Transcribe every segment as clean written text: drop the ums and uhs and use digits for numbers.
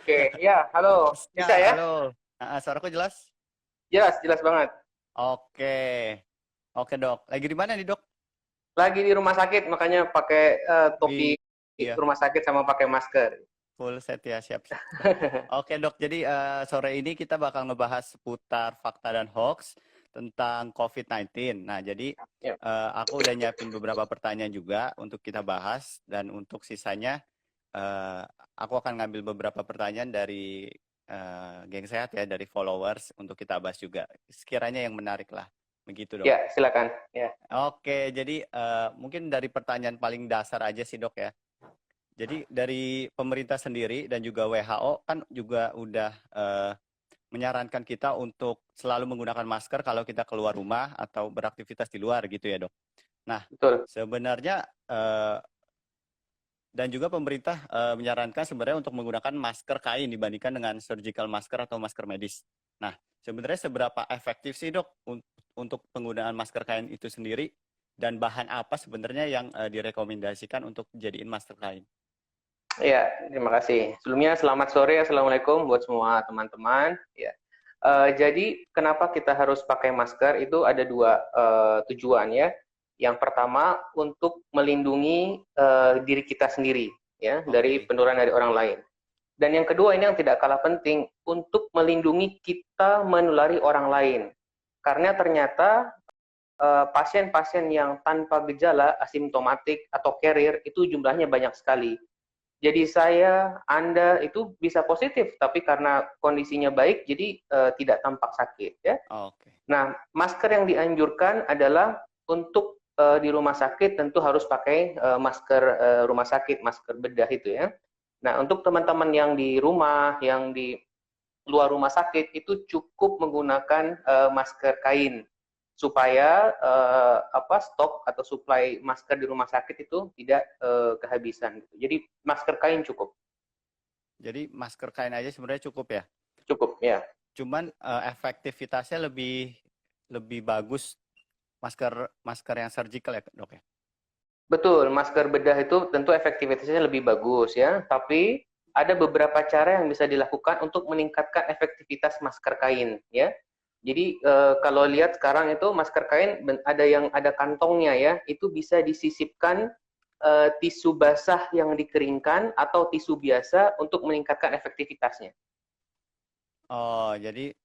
Oke, ya, halo. Bisa Ya, ya? halo. Suaraku jelas? Jelas, jelas banget. Oke. Oke, Dok. Lagi di mana nih, Dok? Lagi di rumah sakit, makanya pakai topi Iya, rumah sakit sama pakai masker. full set ya, siap. Oke, Dok. Jadi sore ini kita bakal ngebahas seputar fakta dan hoax tentang COVID-19. Nah, jadi Ya, aku udah nyiapin beberapa pertanyaan juga untuk kita bahas dan untuk sisanya eh, aku akan ngambil beberapa pertanyaan dari geng sehat ya, dari followers untuk kita bahas juga. Sekiranya yang menarik lah. Begitu, Dok. ya, silakan. Ya, Oke, jadi mungkin dari pertanyaan paling dasar aja sih dok ya. Jadi dari pemerintah sendiri dan juga WHO kan juga udah menyarankan kita untuk selalu menggunakan masker kalau kita keluar rumah atau beraktivitas di luar gitu ya dok. Nah, betul. sebenarnya dan juga pemerintah menyarankan sebenarnya untuk menggunakan masker kain dibandingkan dengan surgical masker atau masker medis. Nah, sebenarnya seberapa efektif sih dok untuk penggunaan masker kain itu sendiri dan bahan apa sebenarnya yang direkomendasikan untuk jadiin masker kain? Ya, terima kasih. Sebelumnya selamat sore, assalamualaikum buat semua teman-teman. Ya, jadi kenapa kita harus pakai masker itu ada dua tujuan ya. Yang pertama untuk melindungi diri kita sendiri ya dari Oke. penularan dari orang lain. Dan yang kedua ini yang tidak kalah penting untuk melindungi kita menulari orang lain. Karena ternyata pasien-pasien yang tanpa gejala, asimptomatik atau carrier itu jumlahnya banyak sekali. Jadi saya, Anda itu bisa positif, tapi karena kondisinya baik, jadi tidak tampak sakit. Ya. Oke. Nah, masker yang dianjurkan adalah untuk di rumah sakit tentu harus pakai masker rumah sakit, masker bedah itu ya. Nah, untuk teman-teman yang di rumah, yang di luar rumah sakit itu cukup menggunakan masker kain supaya stok atau suplai masker di rumah sakit itu tidak kehabisan. Gitu. Jadi masker kain cukup, Jadi masker kain aja sebenarnya cukup ya. cukup ya. Cuman efektivitasnya lebih lebih bagus masker masker yang surgical ya dok ya. Betul, masker bedah itu tentu efektivitasnya lebih bagus ya, tapi ada beberapa cara yang bisa dilakukan untuk meningkatkan efektivitas masker kain ya. Jadi kalau lihat sekarang itu masker kain ada yang ada kantongnya ya, itu bisa disisipkan tisu basah yang dikeringkan atau tisu biasa untuk meningkatkan efektivitasnya. Oh, jadi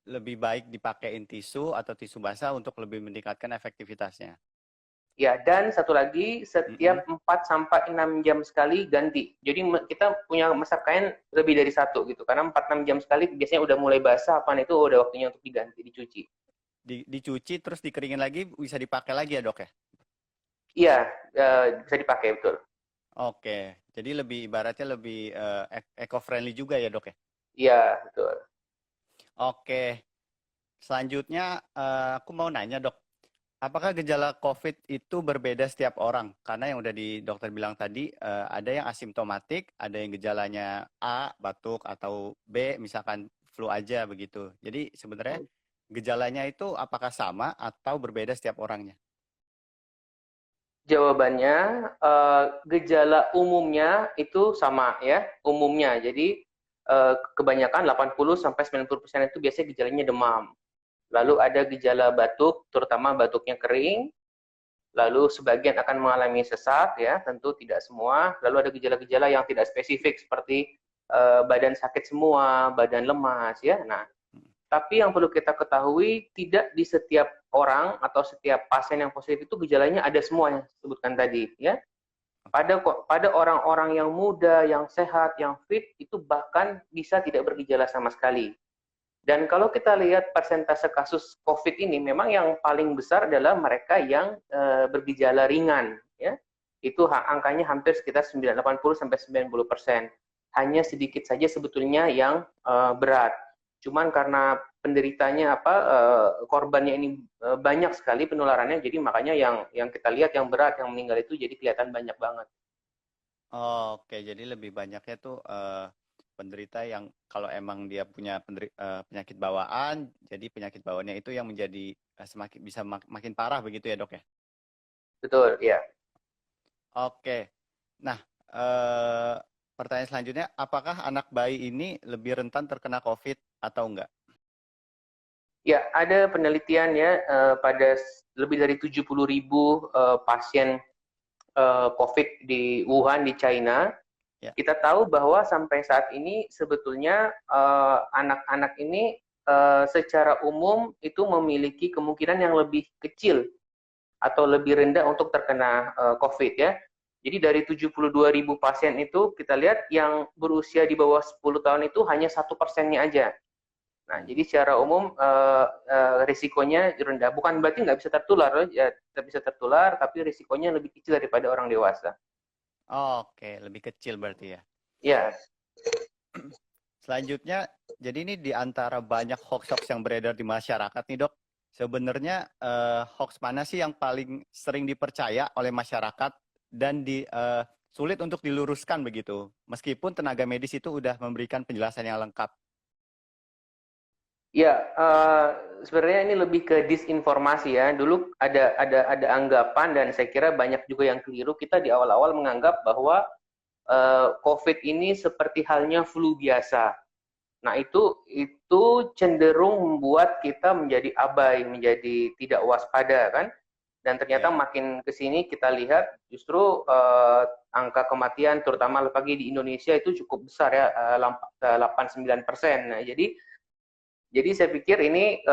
lebih baik dipakein tisu atau tisu basah untuk lebih meningkatkan efektivitasnya. Ya, dan satu lagi Mm-mm. setiap 4 sampai 6 jam sekali ganti. Jadi kita punya masker kain lebih dari satu gitu. Karena 4-6 jam sekali biasanya udah mulai basah, apa itu udah waktunya untuk diganti, dicuci. Dicuci terus dikeringin lagi bisa dipakai lagi ya dok ya. Iya, bisa dipakai betul. Oke, jadi lebih ibaratnya lebih eco-friendly juga ya dok ya. Iya, betul. Oke, selanjutnya aku mau nanya dok, apakah gejala COVID itu berbeda setiap orang? Karena yang udah di dokter bilang tadi ada yang asimptomatik, ada yang gejalanya A, batuk atau B, misalkan flu aja begitu. Jadi sebenarnya gejalanya itu apakah sama atau berbeda setiap orangnya? Jawabannya gejala umumnya itu sama ya, umumnya. Jadi kebanyakan 80 sampai 90% itu biasanya gejalanya demam. Lalu ada gejala batuk, terutama batuknya kering. Lalu sebagian akan mengalami sesak ya, tentu tidak semua. Lalu ada gejala-gejala yang tidak spesifik seperti badan sakit semua, badan lemas ya. Nah, tapi yang perlu kita ketahui, tidak di setiap orang atau setiap pasien yang positif itu gejalanya ada semua yang disebutkan tadi, ya. Oke. Pada orang-orang yang muda, yang sehat, yang fit, itu bahkan bisa tidak bergejala sama sekali. Dan kalau kita lihat persentase kasus COVID ini, memang yang paling besar adalah mereka yang bergejala ringan, ya. Itu angkanya hampir sekitar 80 sampai 90%. Hanya sedikit saja sebetulnya yang berat. Cuman karena penderitanya korbannya ini banyak sekali penularannya, jadi makanya yang kita lihat yang berat, yang meninggal itu jadi kelihatan banyak banget. Oke, jadi lebih banyaknya tuh penderita yang kalau emang dia punya penyakit bawaan, jadi penyakit bawaannya itu yang menjadi semakin bisa makin parah begitu ya dok ya? Betul, ya. Oke, nah eh, pertanyaan selanjutnya, apakah anak bayi ini lebih rentan terkena COVID atau enggak? Ya, ada penelitian ya pada lebih dari 70.000 pasien COVID di Wuhan di China. Ya. Kita tahu bahwa sampai saat ini sebetulnya anak-anak ini secara umum itu memiliki kemungkinan yang lebih kecil atau lebih rendah untuk terkena COVID ya. Jadi dari 72.000 pasien itu kita lihat yang berusia di bawah 10 tahun itu hanya 1%-nya aja. Nah, jadi secara umum risikonya rendah. Bukan berarti nggak bisa tertular, ya tetap bisa tertular, tapi risikonya lebih kecil daripada orang dewasa. Oke, lebih kecil berarti ya. Ya. Selanjutnya, jadi ini di antara banyak hoax-hoax yang beredar di masyarakat nih dok, sebenarnya hoax mana sih yang paling sering dipercaya oleh masyarakat dan sulit untuk diluruskan begitu, meskipun tenaga medis itu udah memberikan penjelasan yang lengkap? Ya, sebenarnya ini lebih ke disinformasi ya. Dulu ada anggapan dan saya kira banyak juga yang keliru. Kita di awal-awal menganggap bahwa COVID ini seperti halnya flu biasa. Nah, itu cenderung membuat kita menjadi abai, menjadi tidak waspada kan. Dan ternyata makin ke sini kita lihat justru angka kematian terutama apalagi di Indonesia itu cukup besar ya, 89%. Nah, jadi saya pikir ini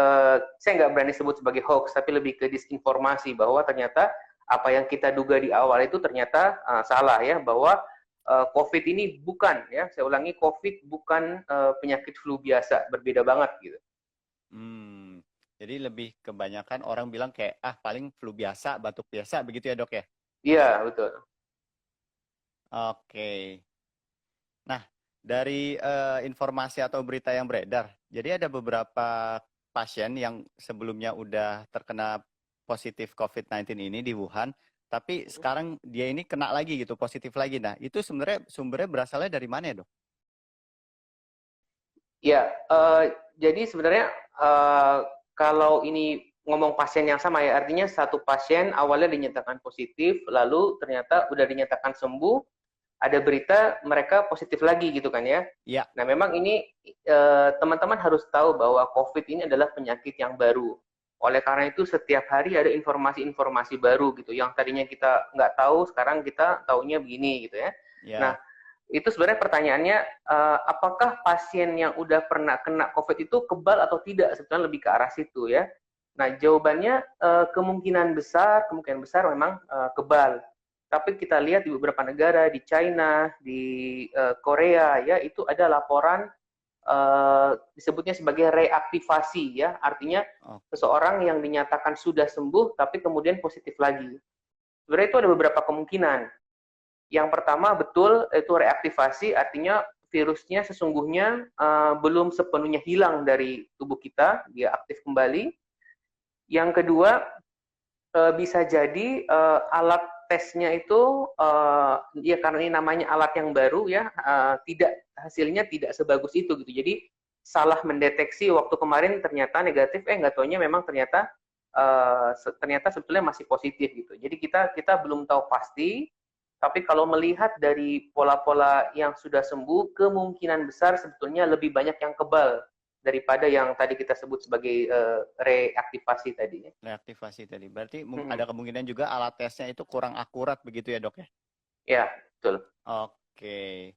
saya nggak berani sebut sebagai hoax, tapi lebih ke disinformasi bahwa ternyata apa yang kita duga di awal itu ternyata salah ya, bahwa COVID ini bukan ya, saya ulangi, COVID bukan penyakit flu biasa, berbeda banget gitu. Jadi lebih kebanyakan orang bilang kayak paling flu biasa, batuk biasa begitu ya dok ya? Iya betul. Oke. Nah, dari informasi atau berita yang beredar, jadi ada beberapa pasien yang sebelumnya udah terkena positif COVID-19 ini di Wuhan, tapi sekarang dia ini kena lagi gitu, positif lagi. Nah, itu sebenarnya sumbernya berasalnya dari mana ya, dok? Ya, jadi sebenarnya kalau ini ngomong pasien yang sama ya, artinya satu pasien awalnya dinyatakan positif, lalu ternyata udah dinyatakan sembuh, ada berita mereka positif lagi gitu kan ya. Iya. Nah, memang ini teman-teman harus tahu bahwa COVID ini adalah penyakit yang baru. Oleh karena itu setiap hari ada informasi-informasi baru gitu. Yang tadinya kita nggak tahu, sekarang kita taunya begini gitu ya. Ya. Nah, itu sebenarnya pertanyaannya, apakah pasien yang udah pernah kena COVID itu kebal atau tidak? Sebetulnya lebih ke arah situ ya. Nah, jawabannya kemungkinan besar memang kebal. Tapi kita lihat di beberapa negara, di China, di Korea ya, itu ada laporan disebutnya sebagai reaktivasi ya, artinya seseorang yang dinyatakan sudah sembuh tapi kemudian positif lagi. Sebenarnya itu ada beberapa kemungkinan. Yang pertama betul itu reaktivasi, artinya virusnya sesungguhnya belum sepenuhnya hilang dari tubuh kita, dia aktif kembali. Yang kedua bisa jadi alat tesnya itu ya karena ini namanya alat yang baru ya, hasilnya tidak sebagus itu gitu. Jadi salah mendeteksi waktu kemarin ternyata negatif, nggak taunya memang ternyata sebetulnya masih positif gitu. Jadi kita belum tahu pasti. Tapi kalau melihat dari pola-pola yang sudah sembuh, kemungkinan besar sebetulnya lebih banyak yang kebal daripada yang tadi kita sebut sebagai reaktivasi tadi. Reaktivasi tadi. Berarti ada kemungkinan juga alat tesnya itu kurang akurat begitu ya dok ya? Ya, betul. Oke.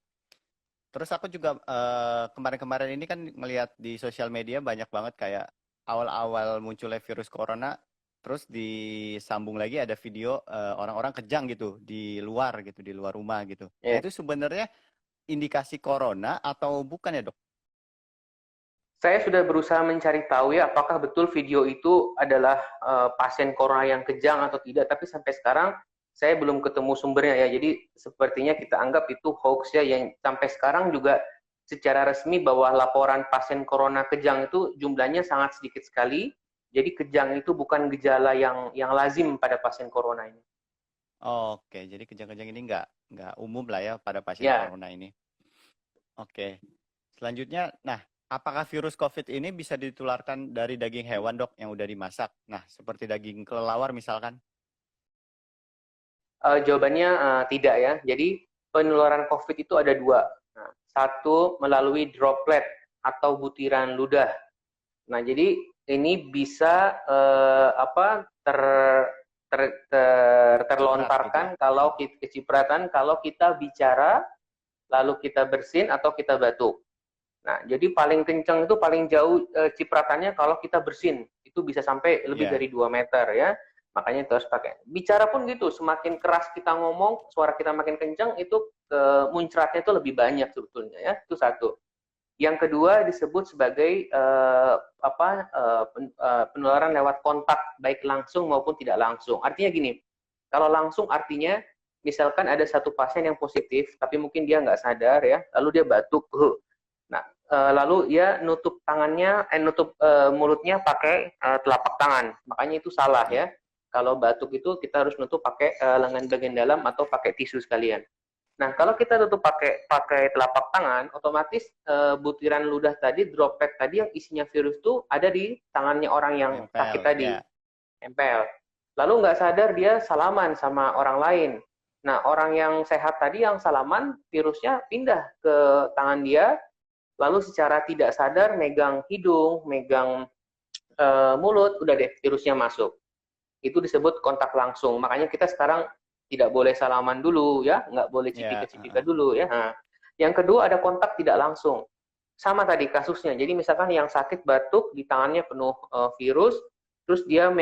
Terus aku juga kemarin-kemarin ini kan melihat di sosial media banyak banget kayak awal-awal munculnya virus corona, terus disambung lagi ada video orang-orang kejang gitu di luar rumah gitu. Nah itu sebenarnya indikasi corona atau bukan ya dok? Saya sudah berusaha mencari tahu ya apakah betul video itu adalah pasien corona yang kejang atau tidak, tapi sampai sekarang saya belum ketemu sumbernya ya. Jadi sepertinya kita anggap itu hoax ya, yang sampai sekarang juga secara resmi bahwa laporan pasien corona kejang itu jumlahnya sangat sedikit sekali. Jadi kejang itu bukan gejala yang lazim pada pasien corona ini. Oke, jadi kejang-kejang ini nggak umum lah ya pada pasien corona ini. Oke, selanjutnya, nah apakah virus COVID ini bisa ditularkan dari daging hewan dok yang udah dimasak? Nah, seperti daging kelelawar misalkan? Jawabannya tidak ya. Jadi penularan COVID itu ada dua. Nah, satu melalui droplet atau butiran ludah. Nah, jadi ini bisa terlontarkan kalau kecipratan kalau kita bicara lalu kita bersin atau kita batuk. Nah, jadi paling kencang itu paling jauh cipratannya kalau kita bersin. Itu bisa sampai lebih dari 2 meter ya. Makanya itu harus pakai. Bicara pun gitu, semakin keras kita ngomong, suara kita makin kencang, itu muncratnya itu lebih banyak sebetulnya ya. Itu satu. Yang kedua disebut sebagai penularan lewat kontak, baik langsung maupun tidak langsung. Artinya gini, kalau langsung artinya misalkan ada satu pasien yang positif, tapi mungkin dia nggak sadar ya, lalu dia batuk. Nah, lalu dia nutup tangannya, nutup mulutnya pakai telapak tangan. Makanya itu salah ya. Kalau batuk itu kita harus nutup pakai lengan bagian dalam atau pakai tisu sekalian. Nah, kalau kita tutup pakai telapak tangan, otomatis butiran ludah tadi, droplet tadi yang isinya virus itu ada di tangannya orang yang sakit tadi, nempel. Lalu nggak sadar dia salaman sama orang lain. Nah, orang yang sehat tadi yang salaman, virusnya pindah ke tangan dia, lalu secara tidak sadar megang hidung, megang mulut, udah deh virusnya masuk. Itu disebut kontak langsung. Makanya kita sekarang tidak boleh salaman dulu ya, nggak boleh cipika-cipika dulu ya. Nah, yang kedua ada kontak tidak langsung. Sama tadi kasusnya. Jadi misalkan yang sakit batuk di tangannya penuh virus, terus dia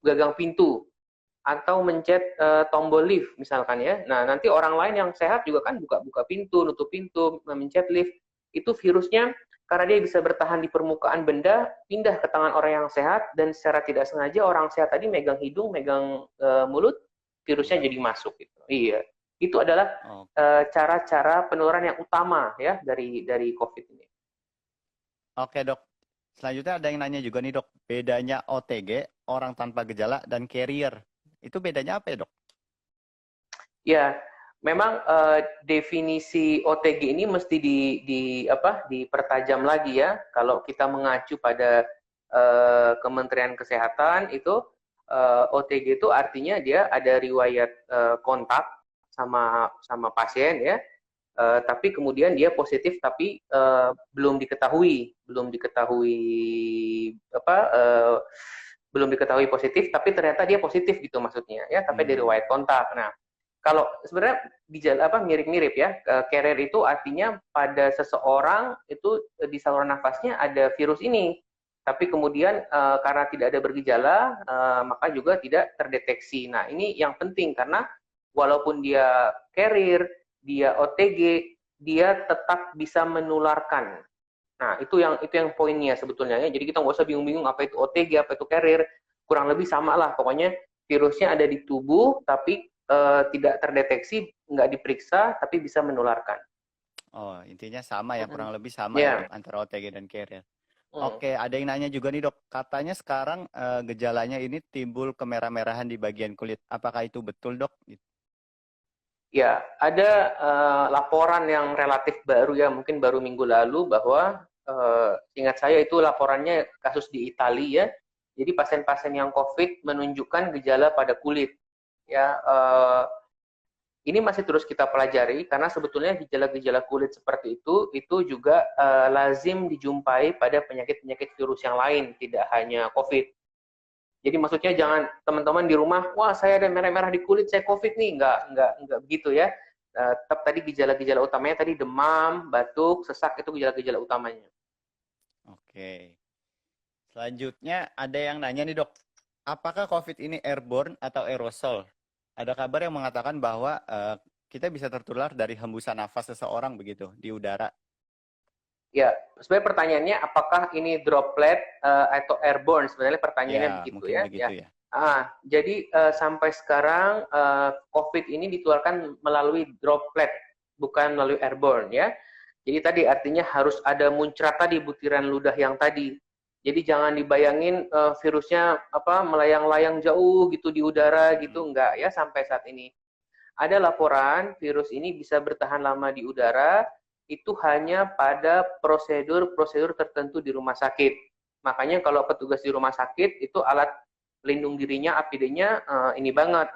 gagang pintu atau mencet tombol lift misalkan ya. Nah, nanti orang lain yang sehat juga kan buka-buka pintu, nutup pintu, mencet lift. Itu virusnya karena dia bisa bertahan di permukaan benda, pindah ke tangan orang yang sehat, dan secara tidak sengaja orang sehat tadi megang hidung, megang mulut, virusnya jadi masuk. Gitu. Iya, itu adalah cara-cara penularan yang utama ya dari COVID ini. Oke dok, selanjutnya ada yang nanya juga nih dok, bedanya OTG, orang tanpa gejala, dan carrier, itu bedanya apa ya dok? Ya, memang definisi OTG ini mesti dipertajam lagi ya. Kalau kita mengacu pada Kementerian Kesehatan itu OTG itu artinya dia ada riwayat kontak sama pasien ya. Tapi kemudian dia positif tapi belum diketahui positif, tapi ternyata dia positif gitu maksudnya ya, tapi dari riwayat kontak. Nah, kalau sebenarnya mirip-mirip ya, carrier itu artinya pada seseorang itu di saluran nafasnya ada virus ini, tapi kemudian karena tidak ada bergejala, maka juga tidak terdeteksi. Nah, ini yang penting karena walaupun dia carrier, dia OTG, dia tetap bisa menularkan. Nah, itu yang poinnya sebetulnya ya. Jadi kita nggak usah bingung-bingung apa itu OTG, apa itu carrier, kurang lebih sama lah. Pokoknya virusnya ada di tubuh, tapi tidak terdeteksi, nggak diperiksa, tapi bisa menularkan. Oh, intinya sama ya, kurang lebih sama ya dok, antara OTG dan carrier. Oke, ada yang nanya juga nih dok, katanya sekarang gejalanya ini timbul kemerah-merahan di bagian kulit. Apakah itu betul dok? Ya, ada laporan yang relatif baru ya, mungkin baru minggu lalu bahwa ingat saya itu laporannya kasus di Italia ya. Jadi pasien-pasien yang COVID menunjukkan gejala pada kulit. Ya, ini masih terus kita pelajari karena sebetulnya gejala-gejala kulit seperti itu juga lazim dijumpai pada penyakit-penyakit virus yang lain, tidak hanya COVID. Jadi maksudnya jangan teman-teman di rumah, wah saya ada merah-merah di kulit, saya COVID nih, nggak begitu ya. Tetap tadi gejala-gejala utamanya tadi demam, batuk, sesak itu gejala-gejala utamanya. Oke. Selanjutnya ada yang nanya nih dok, apakah COVID ini airborne atau aerosol? Ada kabar yang mengatakan bahwa kita bisa tertular dari hembusan nafas seseorang begitu di udara. Ya, sebenarnya pertanyaannya apakah ini droplet atau airborne? Sebenarnya pertanyaannya begitu ya. Jadi sampai sekarang COVID ini ditularkan melalui droplet, bukan melalui airborne ya. Jadi tadi artinya harus ada muncrat tadi butiran ludah yang tadi. Jadi jangan dibayangin virusnya melayang-layang jauh gitu di udara gitu, enggak ya sampai saat ini. Ada laporan virus ini bisa bertahan lama di udara itu hanya pada prosedur tertentu di rumah sakit. Makanya kalau petugas di rumah sakit itu alat pelindung dirinya, APD-nya ini banget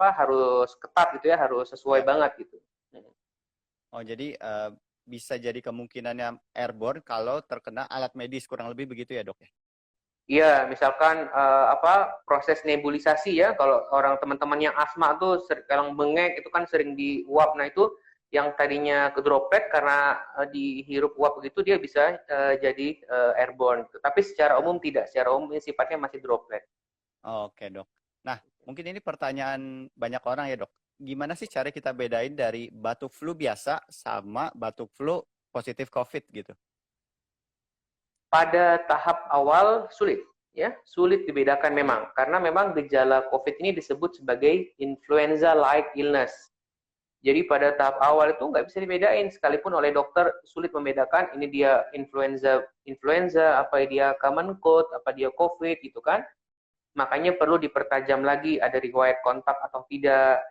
harus ketat gitu ya, harus sesuai Ya. banget gitu. Oh, jadi bisa jadi kemungkinannya airborne kalau terkena alat medis, kurang lebih begitu ya, Dok ya? Iya, misalkan proses nebulisasi ya, kalau orang teman-teman yang asma tuh kalau bengek itu kan sering diuap. Nah itu yang tadinya ke droplet karena dihirup uap begitu dia bisa jadi airborne. Tapi secara umum tidak, secara umum ini sifatnya masih droplet. Oke, Dok. Nah, mungkin ini pertanyaan banyak orang ya, Dok. Gimana sih cara kita bedain dari batuk flu biasa sama batuk flu positif COVID gitu? Pada tahap awal sulit, ya sulit dibedakan memang, karena memang gejala COVID ini disebut sebagai influenza-like illness. Jadi pada tahap awal itu nggak bisa dibedain, sekalipun oleh dokter sulit membedakan ini dia influenza, apa dia common cold, apa dia COVID gitu kan. Makanya perlu dipertajam lagi ada riwayat kontak atau tidak.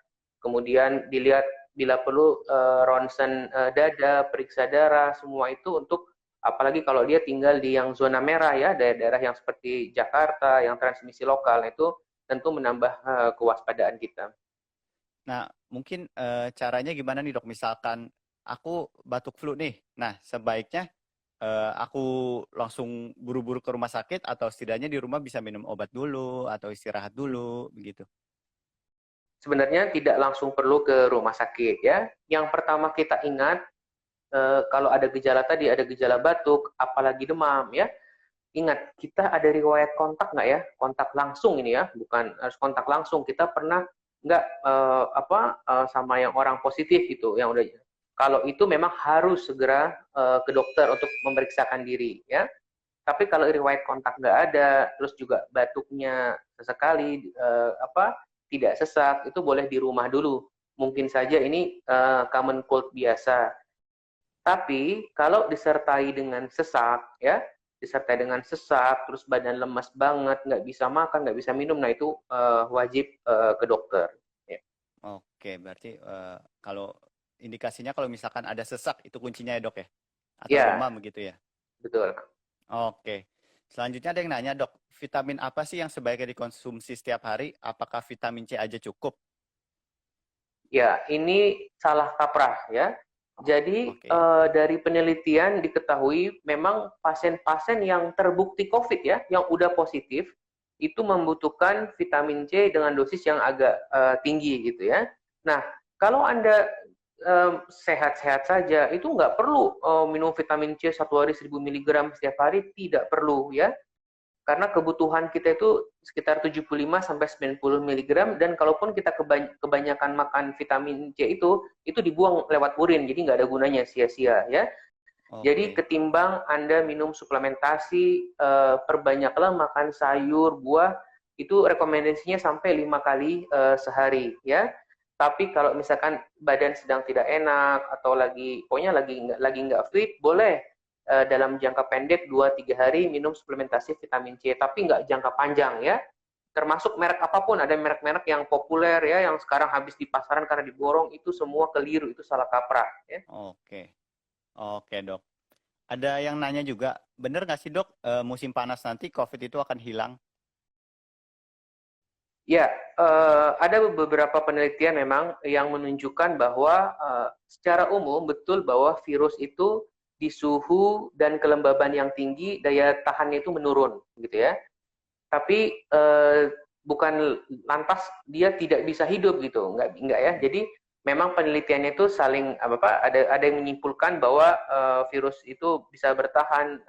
Kemudian dilihat bila perlu ronsen dada, periksa darah, semua itu untuk apalagi kalau dia tinggal di yang zona merah ya, daerah-daerah yang seperti Jakarta, yang transmisi lokal itu tentu menambah kewaspadaan kita. Nah, mungkin caranya gimana nih, Dok? Misalkan aku batuk flu nih. Nah, sebaiknya aku langsung buru-buru ke rumah sakit atau setidaknya di rumah bisa minum obat dulu atau istirahat dulu begitu. Sebenarnya tidak langsung perlu ke rumah sakit ya. Yang pertama kita ingat kalau ada gejala tadi, ada gejala batuk, apalagi demam ya. Ingat, kita ada riwayat kontak nggak ya? Kontak langsung ini ya, bukan harus kontak langsung. Kita pernah nggak sama yang orang positif gitu, yang udah. Kalau itu memang harus segera ke dokter untuk memeriksakan diri ya. Tapi kalau riwayat kontak nggak ada, terus juga batuknya sesekali tidak sesak, itu boleh di rumah dulu. Mungkin saja ini common cold biasa. Tapi kalau disertai dengan sesak, ya, disertai dengan sesak, terus badan lemas banget, nggak bisa makan, nggak bisa minum, nah itu wajib ke dokter. Ya. Oke, berarti kalau indikasinya kalau misalkan ada sesak itu kuncinya ya, Dok ya? Atau Ya, demam begitu ya? betul. Oke. Selanjutnya ada yang nanya, Dok, vitamin apa sih yang sebaiknya dikonsumsi setiap hari? Apakah vitamin C aja cukup? Ya, ini salah kaprah ya. Jadi Oke. dari penelitian diketahui memang pasien-pasien yang terbukti COVID ya, yang udah positif, itu membutuhkan vitamin C dengan dosis yang agak tinggi gitu ya. Nah, kalau Anda sehat-sehat saja, itu nggak perlu minum vitamin C satu hari 1000 mg setiap hari, tidak perlu ya. Karena kebutuhan kita itu sekitar 75 sampai 90 mg dan kalaupun kita kebanyakan makan vitamin C itu dibuang lewat urin, jadi nggak ada gunanya, sia-sia ya. Jadi Oke. ketimbang Anda minum suplementasi, perbanyaklah makan sayur, buah, itu rekomendasinya sampai 5 kali sehari ya. Tapi kalau misalkan badan sedang tidak enak atau pokoknya lagi nggak fit, boleh dalam jangka pendek 2-3 hari minum suplementasi vitamin C, tapi nggak jangka panjang ya. Termasuk merek apapun, ada merek-merek yang populer ya, yang sekarang habis di pasaran karena diborong, itu semua keliru, itu salah kaprah ya. Oke. Oke, Dok. Ada yang nanya juga, bener nggak sih, Dok, musim panas nanti COVID itu akan hilang? Ya, ada beberapa penelitian memang yang menunjukkan bahwa secara umum betul bahwa virus itu di suhu dan kelembaban yang tinggi daya tahannya itu menurun, gitu ya. Tapi bukan lantas dia tidak bisa hidup gitu, enggak ya. Jadi memang penelitiannya itu saling ada yang menyimpulkan bahwa virus itu bisa bertahan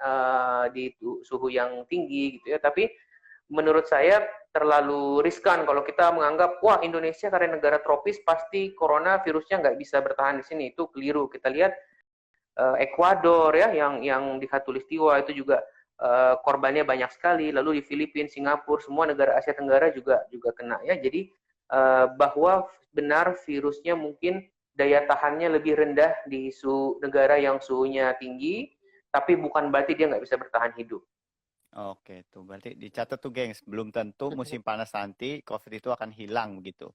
di suhu yang tinggi gitu ya. Tapi menurut saya terlalu riskan kalau kita menganggap wah Indonesia karena negara tropis pasti corona virusnya nggak bisa bertahan di sini, itu keliru. Kita lihat Ekuador ya yang di Khatulistiwa itu juga korbannya banyak sekali, lalu di Filipina, Singapura, semua negara Asia Tenggara juga kena ya. Jadi bahwa benar virusnya mungkin daya tahannya lebih rendah di negara yang suhunya tinggi, tapi bukan berarti dia nggak bisa bertahan hidup. Oke, tuh berarti dicatat tuh, gengs. Belum tentu musim panas nanti COVID itu akan hilang begitu.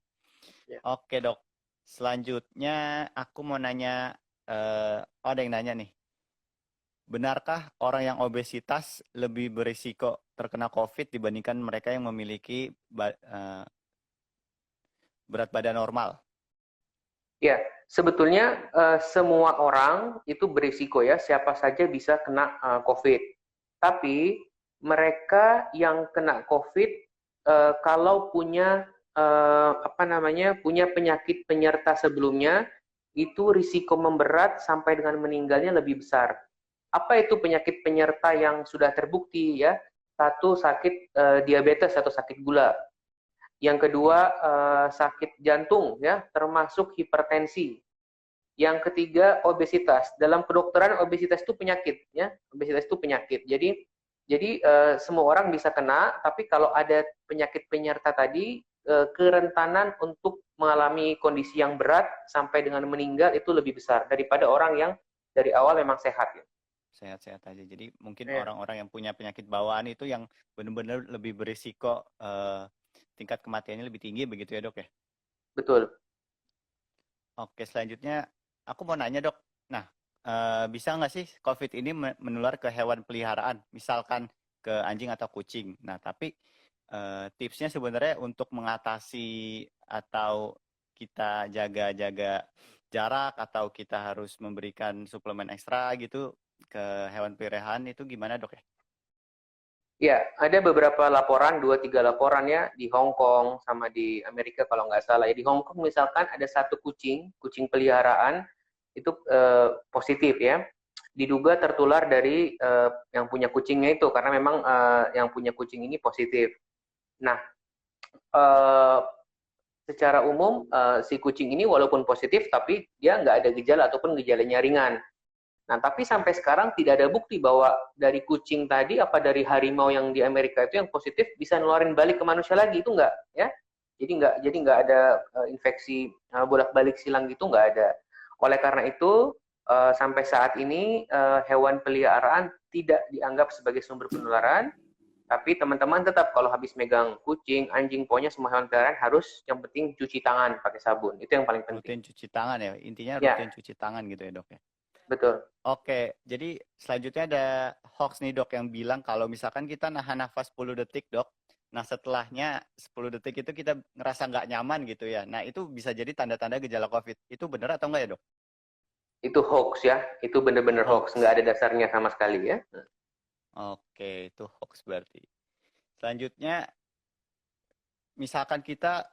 Ya. Oke, Dok. Selanjutnya aku mau nanya, ada yang nanya nih. benarkah orang yang obesitas lebih berisiko terkena COVID dibandingkan mereka yang memiliki berat badan normal? Ya, sebetulnya semua orang itu berisiko ya, siapa saja bisa kena COVID. Tapi mereka yang kena COVID kalau punya punya penyakit penyerta sebelumnya, itu risiko memberat sampai dengan meninggalnya lebih besar. Apa itu penyakit penyerta yang sudah terbukti ya? Satu, sakit diabetes atau sakit gula. Yang kedua, sakit jantung ya, termasuk hipertensi. Yang ketiga, obesitas. Dalam kedokteran obesitas itu penyakit ya. Obesitas itu penyakit. Jadi semua orang bisa kena, tapi kalau ada penyakit penyerta tadi, kerentanan untuk mengalami kondisi yang berat sampai dengan meninggal itu lebih besar daripada orang yang dari awal memang sehat ya. Sehat-sehat aja. Jadi mungkin orang-orang yang punya penyakit bawaan itu yang benar-benar lebih berisiko tingkat kematiannya lebih tinggi begitu ya dok ya? Betul. Oke, selanjutnya aku mau nanya dok. Nah, bisa nggak sih COVID ini menular ke hewan peliharaan, misalkan ke anjing atau kucing? Nah, tapi tipsnya sebenarnya untuk mengatasi atau kita jaga-jaga jarak atau kita harus memberikan suplemen ekstra gitu ke hewan peliharaan itu gimana dok ya? Ya, ada beberapa laporan, 2-3 laporan ya, di Hong Kong sama di Amerika kalau nggak salah. Ya, di Hong Kong misalkan ada satu kucing peliharaan, itu positif ya. Diduga tertular dari yang punya kucingnya itu, karena memang yang punya kucing ini positif. Nah, secara umum si kucing ini walaupun positif, tapi dia nggak ada gejala ataupun gejalanya ringan. Nah, tapi sampai sekarang tidak ada bukti bahwa dari kucing tadi apa dari harimau yang di Amerika itu yang positif bisa nularin balik ke manusia lagi, itu enggak ya. Jadi nggak ada infeksi bolak-balik silang gitu, nggak ada. Oleh karena itu sampai saat ini hewan peliharaan tidak dianggap sebagai sumber penularan, tapi teman-teman tetap kalau habis megang kucing, anjing, pokoknya semua hewan peliharaan harus yang penting cuci tangan pakai sabun. Itu yang paling penting. Rutin cuci tangan ya, intinya Ya, rutin cuci tangan gitu ya dok ya? betul. Oke, jadi selanjutnya ada hoax nih dok yang bilang kalau misalkan kita nahan nafas 10 detik dok, nah setelahnya 10 detik itu kita ngerasa nggak nyaman gitu ya. Nah itu bisa jadi tanda-tanda gejala COVID. Itu benar atau enggak ya dok? Itu hoax ya, itu benar-benar hoax, nggak Hoax. ada dasarnya sama sekali ya. Oke, itu hoax berarti. Selanjutnya, misalkan kita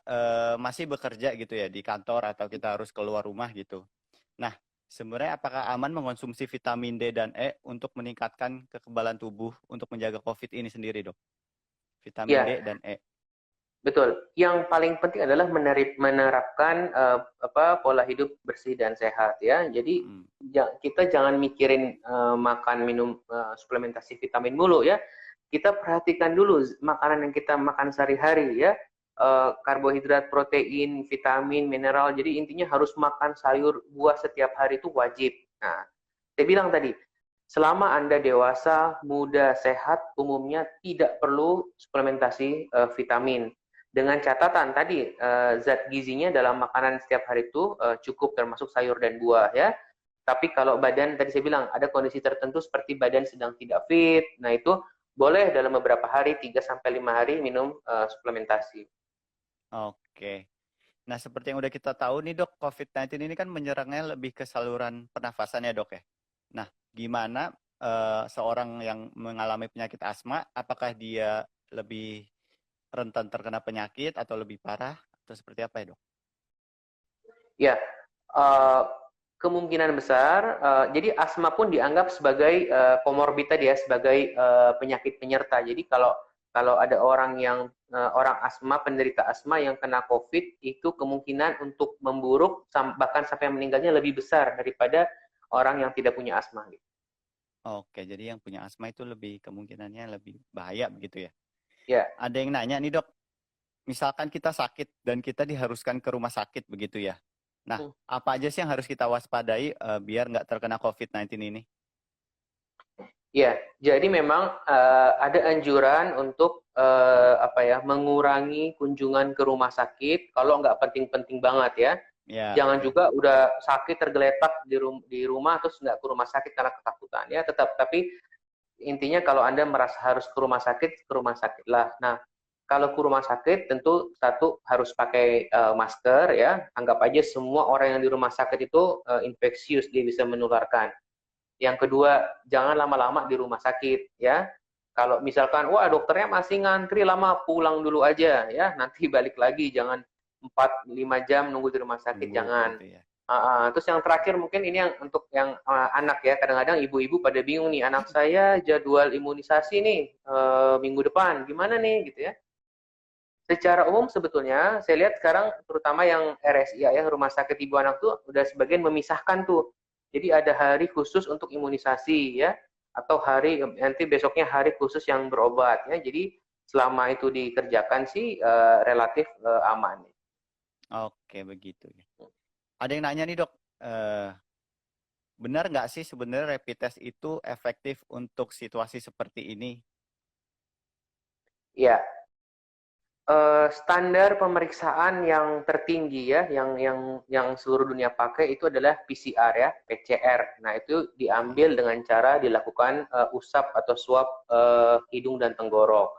masih bekerja gitu ya di kantor atau kita harus keluar rumah gitu. Nah, sebenarnya apakah aman mengonsumsi vitamin D dan E untuk meningkatkan kekebalan tubuh untuk menjaga COVID ini sendiri, dok? Vitamin Ya, D dan E. betul. Yang paling penting adalah menerapkan pola hidup bersih dan sehat ya. Jadi kita jangan mikirin makan minum suplementasi vitamin mulu ya. Kita perhatikan dulu makanan yang kita makan sehari-hari ya. Karbohidrat, protein, vitamin, mineral. Jadi intinya harus makan sayur, buah setiap hari itu wajib. Nah, saya bilang tadi, selama Anda dewasa, muda, sehat, umumnya tidak perlu suplementasi vitamin. Dengan catatan tadi, zat gizinya dalam makanan setiap hari itu cukup termasuk sayur dan buah ya. Tapi kalau badan, tadi saya bilang, ada kondisi tertentu seperti badan sedang tidak fit, nah itu boleh dalam beberapa hari, 3-5 hari minum suplementasi. Oke. Nah, seperti yang udah kita tahu nih dok, COVID-19 ini kan menyerangnya lebih ke saluran pernafasan ya dok ya. Nah, gimana seorang yang mengalami penyakit asma, apakah dia lebih rentan terkena penyakit atau lebih parah atau seperti apa ya dok? Ya, kemungkinan besar. Jadi asma pun dianggap sebagai komorbid tadi ya, sebagai penyakit penyerta. Jadi kalau ada orang yang orang asma, penderita asma yang kena COVID, itu kemungkinan untuk memburuk bahkan sampai meninggalnya lebih besar daripada orang yang tidak punya asma. Oke, jadi yang punya asma itu lebih kemungkinannya lebih bahaya begitu ya? Ya. Ada yang nanya nih dok, misalkan kita sakit dan kita diharuskan ke rumah sakit begitu ya. Nah, apa aja sih yang harus kita waspadai biar nggak terkena COVID-19 ini? Ya, jadi memang ada anjuran untuk mengurangi kunjungan ke rumah sakit kalau nggak penting-penting banget ya. Ya, Jangan betul. juga udah sakit tergeletak di rumah terus nggak ke rumah sakit karena ketakutan ya. Tetap, tapi intinya kalau Anda merasa harus ke rumah sakit lah. Nah, kalau ke rumah sakit tentu satu harus pakai masker ya. Anggap aja semua orang yang di rumah sakit itu infeksius, dia bisa menularkan. Yang kedua, jangan lama-lama di rumah sakit ya. Kalau misalkan, wah dokternya masih ngantri lama, pulang dulu aja ya. Nanti balik lagi, jangan 4-5 jam nunggu di rumah sakit, Nunggu jangan. gitu ya. Terus yang terakhir mungkin ini yang untuk yang anak ya. Kadang-kadang ibu-ibu pada bingung nih, anak saya jadwal imunisasi nih minggu depan, gimana nih gitu ya. Secara umum sebetulnya saya lihat sekarang terutama yang RSIA ya, Rumah Sakit Ibu Anak tuh udah sebagian memisahkan tuh. Jadi ada hari khusus untuk imunisasi ya, atau hari nanti besoknya hari khusus yang berobat ya. Jadi selama itu dikerjakan sih relatif aman. Oke, begitu ya. Ada yang nanya nih dok, benar nggak sih sebenarnya rapid test itu efektif untuk situasi seperti ini? Ya, standar pemeriksaan yang tertinggi ya, yang seluruh dunia pakai itu adalah PCR ya, PCR. Nah itu diambil dengan cara dilakukan usap atau swab hidung dan tenggorok.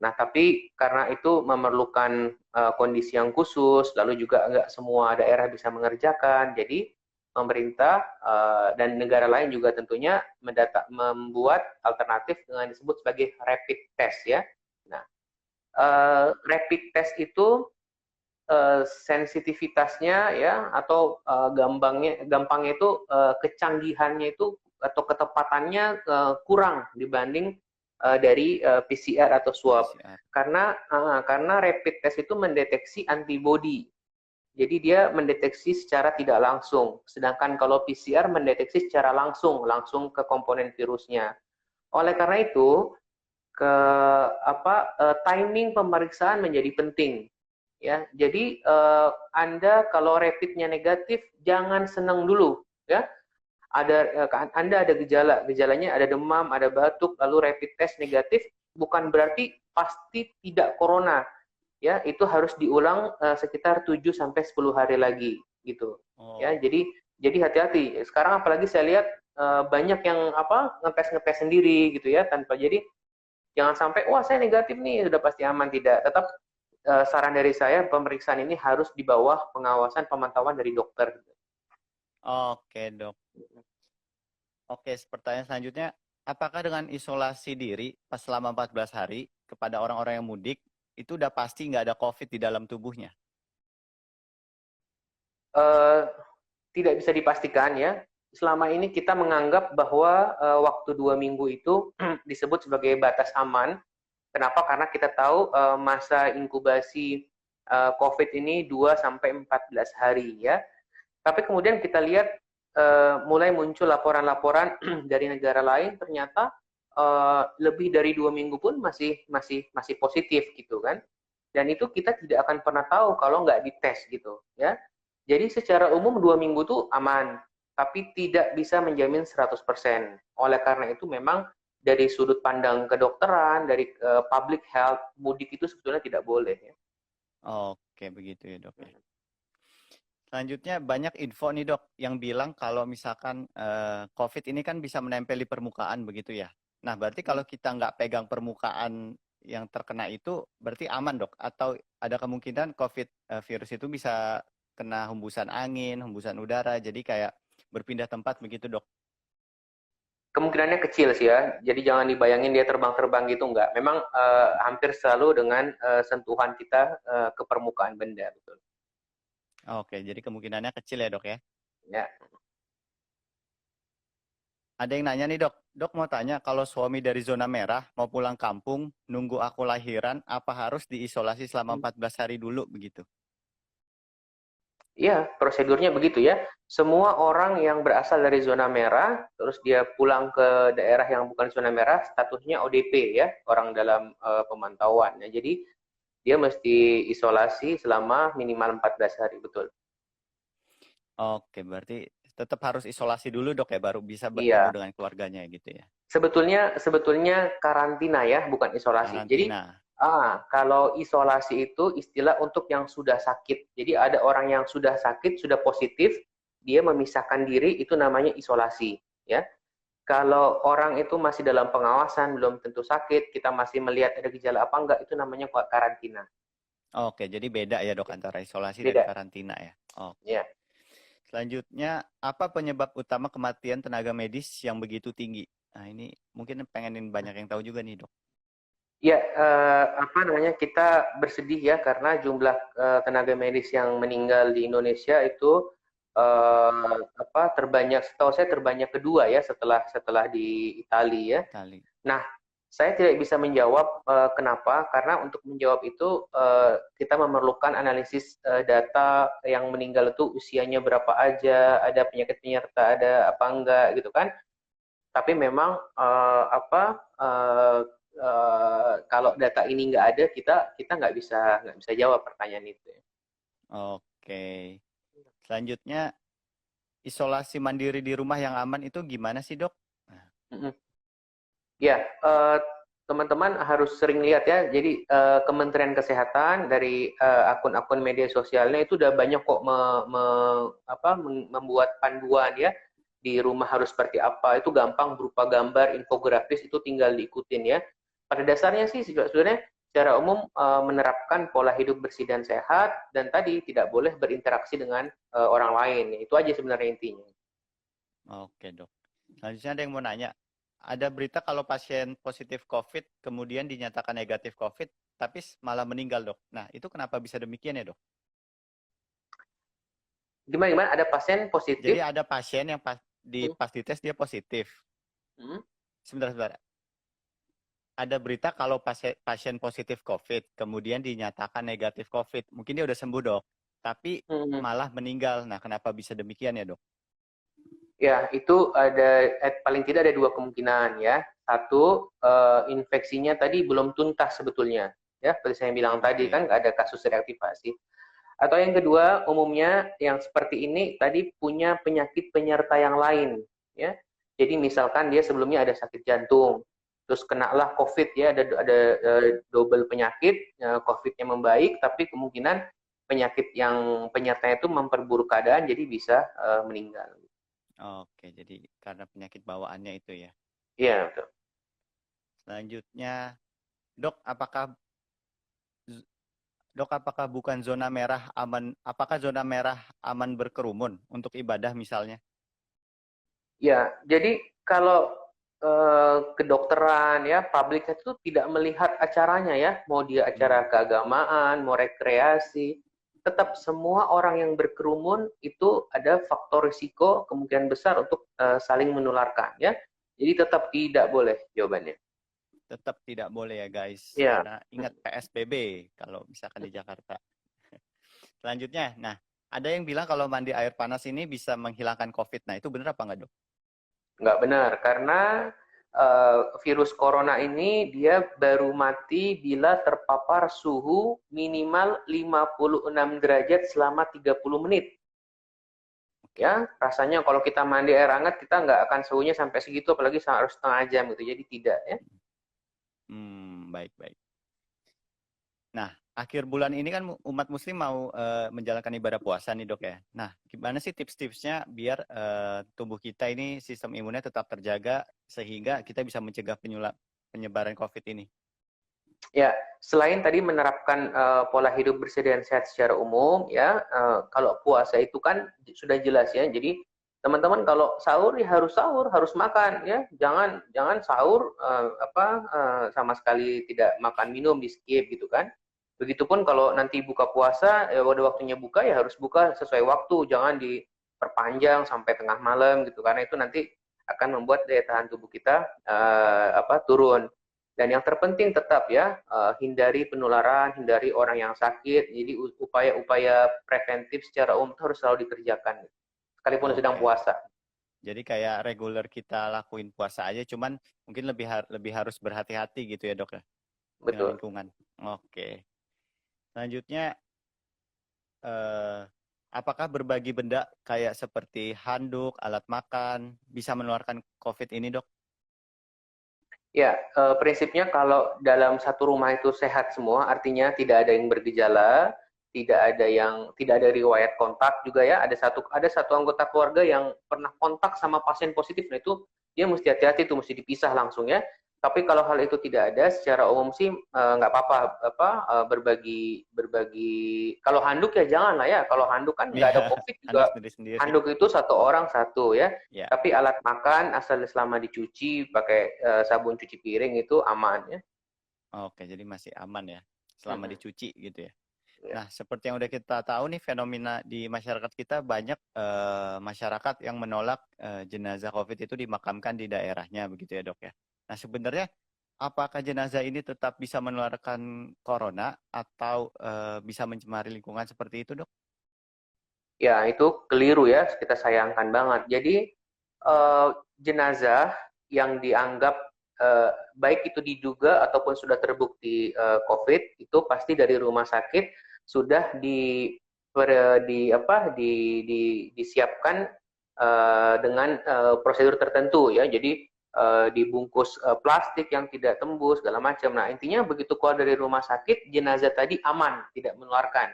Nah tapi karena itu memerlukan kondisi yang khusus, lalu juga nggak semua daerah bisa mengerjakan, jadi pemerintah dan negara lain juga tentunya membuat alternatif dengan disebut sebagai rapid test ya. Nah, rapid test itu sensitivitasnya ya atau gampangnya itu kecanggihannya itu atau ketepatannya kurang dibanding dari PCR atau swab PCR. karena rapid test itu mendeteksi antibody. Jadi dia mendeteksi secara tidak langsung, sedangkan kalau PCR mendeteksi secara langsung ke komponen virusnya. Oleh karena itu, timing pemeriksaan menjadi penting ya. Jadi Anda kalau rapidnya negatif jangan senang dulu ya. Anda ada gejalanya ada demam, ada batuk, lalu rapid test negatif, bukan berarti pasti tidak corona ya. Itu harus diulang sekitar 7 sampai 10 hari lagi gitu ya. Oh, Jadi hati-hati. Sekarang apalagi saya lihat banyak yang ngetes sendiri gitu ya, tanpa, jadi jangan sampai, wah saya negatif nih, sudah pasti aman. Tidak. Tetap saran dari saya, pemeriksaan ini harus di bawah pengawasan pemantauan dari dokter. oke dok. Oke, pertanyaan selanjutnya, apakah dengan isolasi diri pas selama 14 hari kepada orang-orang yang mudik, itu udah pasti nggak ada COVID di dalam tubuhnya? Eh, Tidak bisa dipastikan ya. Selama ini kita menganggap bahwa waktu 2 minggu itu disebut sebagai batas aman. Kenapa? Karena kita tahu masa inkubasi COVID ini 2 sampai 14 hari ya. Tapi kemudian kita lihat mulai muncul laporan-laporan dari negara lain, ternyata lebih dari 2 minggu pun masih positif gitu kan. Dan itu kita tidak akan pernah tahu kalau nggak dites gitu ya. Jadi secara umum 2 minggu tuh aman, tapi tidak bisa menjamin 100%. Oleh karena itu memang dari sudut pandang kedokteran, dari public health, mudik itu sebetulnya tidak boleh ya. Oke, begitu ya dok ya. Selanjutnya banyak info nih dok yang bilang kalau misalkan COVID ini kan bisa menempel di permukaan begitu ya. Nah berarti kalau kita nggak pegang permukaan yang terkena itu berarti aman dok? Atau ada kemungkinan COVID virus itu bisa kena hembusan angin, hembusan udara, jadi kayak berpindah tempat begitu dok? Kemungkinannya kecil sih ya, jadi jangan dibayangin dia terbang-terbang gitu, enggak. Memang hampir selalu dengan sentuhan kita ke permukaan benda, betul. Oke, jadi kemungkinannya kecil ya dok ya. Ya. Ada yang nanya nih dok, dok mau tanya kalau suami dari zona merah mau pulang kampung, nunggu aku lahiran, apa harus diisolasi selama 14 hari dulu begitu? Iya, prosedurnya begitu ya. Semua orang yang berasal dari zona merah, terus dia pulang ke daerah yang bukan zona merah, statusnya ODP ya, orang dalam pemantauan. Ya, jadi dia mesti isolasi selama minimal 14 hari, betul. Oke, berarti tetap harus isolasi dulu dok ya, baru bisa bertemu Iya, dengan keluarganya gitu ya. sebetulnya karantina ya, bukan isolasi. Jadi Karantina. Kalau isolasi itu istilah untuk yang sudah sakit. Jadi ada orang yang sudah sakit, sudah positif, dia memisahkan diri, itu namanya isolasi. Ya, kalau orang itu masih dalam pengawasan, belum tentu sakit, kita masih melihat ada gejala apa enggak, itu namanya karantina. Oke, jadi beda ya dok antara isolasi dan Beda. karantina ya. Oke. Ya. Selanjutnya, apa penyebab utama kematian tenaga medis yang begitu tinggi? Nah, ini mungkin pengenin banyak yang tahu juga nih, Dok. Ya, kita bersedih ya karena jumlah tenaga medis yang meninggal di Indonesia itu terbanyak, setahu saya terbanyak kedua ya setelah di Italia ya. Kali. Nah, saya tidak bisa menjawab kenapa, karena untuk menjawab itu kita memerlukan analisis data yang meninggal itu usianya berapa aja, ada penyakit penyerta, ada apa enggak gitu kan. Tapi memang kalau data ini nggak ada, kita nggak bisa jawab pertanyaan itu. Oke. Selanjutnya, isolasi mandiri di rumah yang aman itu gimana sih, Dok? Ya, teman-teman harus sering lihat ya. Jadi Kementerian Kesehatan dari akun-akun media sosialnya itu udah banyak kok membuat panduan ya. Di rumah harus seperti apa, itu gampang berupa gambar, infografis, itu tinggal diikutin ya. Pada dasarnya sih sebenarnya secara umum menerapkan pola hidup bersih dan sehat, dan tadi tidak boleh berinteraksi dengan orang lain. Itu aja sebenarnya intinya. Oke, Dok. Selanjutnya ada yang mau nanya. Ada berita kalau pasien positif COVID kemudian dinyatakan negatif COVID, tapi malah meninggal, Dok. Nah, itu kenapa bisa demikian ya, Dok? Gimana? Ada pasien positif? Jadi ada pasien yang pas dites dia positif. Sebentar. Ada berita kalau pasien positif COVID, kemudian dinyatakan negatif COVID. Mungkin dia udah sembuh, Dok. Tapi malah meninggal. Nah, kenapa bisa demikian ya, Dok? Ya, itu paling tidak ada dua kemungkinan ya. Satu, infeksinya tadi belum tuntas sebetulnya. Ya, seperti saya bilang tadi kan nggak ada kasus reaktivasi. Atau yang kedua, umumnya yang seperti ini tadi punya penyakit penyerta yang lain. Ya, jadi misalkan dia sebelumnya ada sakit jantung, terus kenalah COVID ya, ada double penyakit, COVID-nya membaik, tapi kemungkinan penyakit yang penyertanya itu memperburuk keadaan, jadi bisa meninggal. Oke, jadi karena penyakit bawaannya itu ya. Iya, betul. Selanjutnya, Dok, apakah bukan zona merah aman? Apakah zona merah aman berkerumun untuk ibadah misalnya? Ya, jadi kalau kedokteran ya, publik itu tidak melihat acaranya ya, mau dia acara keagamaan, mau rekreasi, tetap semua orang yang berkerumun itu ada faktor risiko kemungkinan besar untuk saling menularkan ya. Jadi tetap tidak boleh jawabannya. Tetap tidak boleh ya guys, Ya. karena ingat PSBB kalau misalkan di Jakarta. Selanjutnya, nah ada yang bilang kalau mandi air panas ini bisa menghilangkan COVID. Nah itu benar apa enggak, Dok? Nggak benar, karena virus corona ini dia baru mati bila terpapar suhu minimal 56 derajat selama 30 menit. Ya, rasanya kalau kita mandi air hangat, kita nggak akan suhunya sampai segitu, apalagi harus setengah jam gitu. Jadi tidak ya. Baik. Nah, akhir bulan ini kan umat muslim mau menjalankan ibadah puasa nih, Dok ya. Nah, gimana sih tips-tipsnya biar tubuh kita ini sistem imunnya tetap terjaga sehingga kita bisa mencegah penyebaran COVID ini? Ya, selain tadi menerapkan pola hidup bersih dan sehat secara umum, ya, kalau puasa itu kan sudah jelas ya. Jadi teman-teman kalau sahur ya harus sahur, harus makan ya. Jangan sahur sama sekali tidak makan minum, di skip gitu kan. Begitupun kalau nanti buka puasa, ya udah waktunya buka ya harus buka sesuai waktu, jangan diperpanjang sampai tengah malam gitu, karena itu nanti akan membuat daya tahan tubuh kita turun. Dan yang terpenting tetap ya, hindari penularan, hindari orang yang sakit. Jadi upaya-upaya preventif secara umum harus selalu dikerjakan, sekalipun sedang puasa. Jadi kayak reguler kita lakuin puasa aja, cuman mungkin lebih harus berhati-hati gitu ya, Dok ya, dengan Betul. lingkungan. Oke. Selanjutnya, apakah berbagi benda kayak seperti handuk, alat makan bisa menularkan COVID ini, Dok? Ya, prinsipnya kalau dalam satu rumah itu sehat semua, artinya tidak ada yang bergejala, tidak ada riwayat kontak juga ya. Ada satu anggota keluarga yang pernah kontak sama pasien positif, nah itu dia mesti hati-hati tuh, mesti dipisah langsung ya. Tapi kalau hal itu tidak ada, secara umum sih nggak apa-apa berbagi berbagi. Kalau handuk ya jangan lah ya. Kalau handuk kan nggak ada Ya, COVID handuk juga. sendiri-sendiri. Handuk itu satu orang satu ya. Ya, Tapi alat makan asal selama dicuci pakai sabun cuci piring itu aman ya. oke, jadi masih aman ya, selama Mm-mm. dicuci gitu ya. Ya. Nah, seperti yang udah kita tahu nih, fenomena di masyarakat kita banyak masyarakat yang menolak jenazah COVID itu dimakamkan di daerahnya, begitu ya dok ya. Nah, sebenarnya apakah jenazah ini tetap bisa menularkan corona atau bisa mencemari lingkungan seperti itu dok? Ya, itu keliru ya, kita sayangkan banget. Jadi eh, jenazah yang dianggap baik itu diduga ataupun sudah terbukti COVID itu pasti dari rumah sakit sudah disiapkan dengan prosedur tertentu ya. Jadi dibungkus plastik yang tidak tembus segala macam. Nah, intinya begitu keluar dari rumah sakit, jenazah tadi aman, tidak menularkan.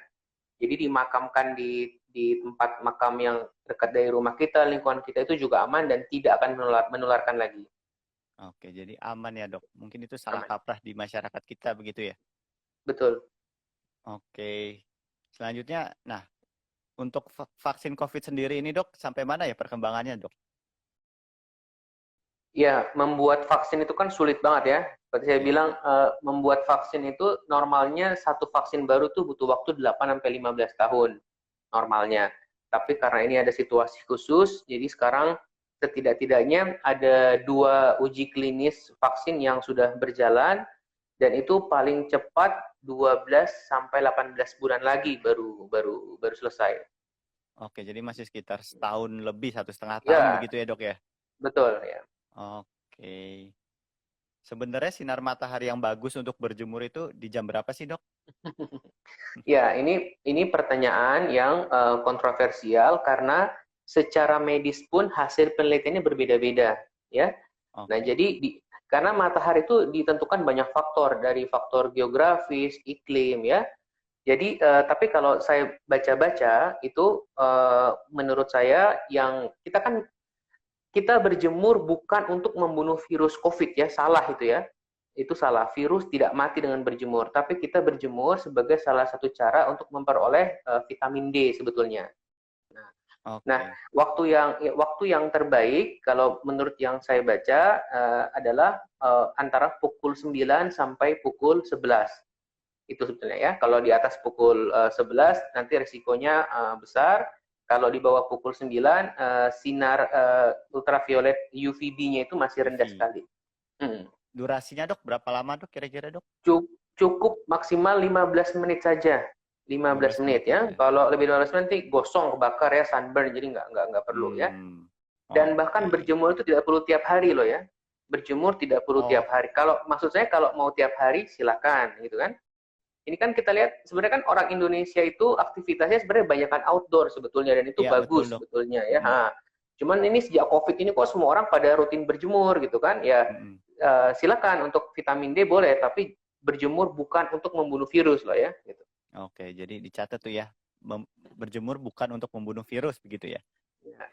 Jadi dimakamkan di tempat makam yang dekat dari rumah kita, lingkungan kita itu juga aman dan tidak akan menularkan lagi. Oke, jadi aman ya dok. Mungkin itu salah Aman. kaprah di masyarakat kita begitu ya. Betul. Oke. Selanjutnya, nah untuk vaksin COVID sendiri ini dok, sampai mana ya perkembangannya dok? Ya, membuat vaksin itu kan sulit banget ya. Seperti saya Ya. bilang, membuat vaksin itu normalnya satu vaksin baru tuh butuh waktu 8 sampai 15 tahun normalnya. Tapi karena ini ada situasi khusus, jadi sekarang setidak-tidaknya ada 2 uji klinis vaksin yang sudah berjalan dan itu paling cepat 12 sampai 18 bulan lagi baru baru baru selesai. Oke, jadi masih sekitar setahun lebih, 1,5 tahun Ya, begitu ya dok ya? betul ya. Oke. Sebenarnya sinar matahari yang bagus untuk berjemur itu di jam berapa sih dok? Ya, ini pertanyaan yang kontroversial karena secara medis pun hasil penelitiannya berbeda-beda, ya. Nah, Oke. jadi karena matahari itu ditentukan banyak faktor dari faktor geografis, iklim, ya. Jadi, tapi kalau saya baca-baca itu menurut saya yang kita berjemur bukan untuk membunuh virus COVID ya, salah itu ya. Itu salah. Virus tidak mati dengan berjemur, tapi kita berjemur sebagai salah satu cara untuk memperoleh vitamin D sebetulnya. Nah, Oke. waktu yang terbaik kalau menurut yang saya baca adalah antara pukul 9 sampai pukul 11. Itu sebetulnya ya. Kalau di atas pukul 11 nanti risikonya besar. Kalau di bawah pukul 9 sinar ultraviolet UVB-nya itu masih rendah UV. sekali. Hmm. Durasinya dok, berapa lama dok kira-kira dok? Cukup maksimal 15 menit saja. 15 15 menit menit ya. aja. Kalau lebih 15 menit nanti gosong, kebakar ya, sunburn, jadi nggak perlu ya. Hmm. Dan bahkan Oke. berjemur itu tidak perlu tiap hari loh ya. Berjemur tidak perlu tiap Oh, hari. Kalau maksud saya kalau mau tiap hari silakan gitu kan. Ini kan kita lihat sebenarnya kan orang Indonesia itu aktivitasnya sebenarnya banyakkan outdoor sebetulnya dan itu iya betul bagus dok. sebetulnya ya. Mm, Cuman ini sejak COVID ini kok semua orang pada rutin berjemur gitu kan. Ya mm. silakan untuk vitamin D boleh tapi berjemur bukan untuk membunuh virus loh ya gitu. Oke, jadi dicatat tuh ya. Berjemur bukan untuk membunuh virus begitu ya. Ya.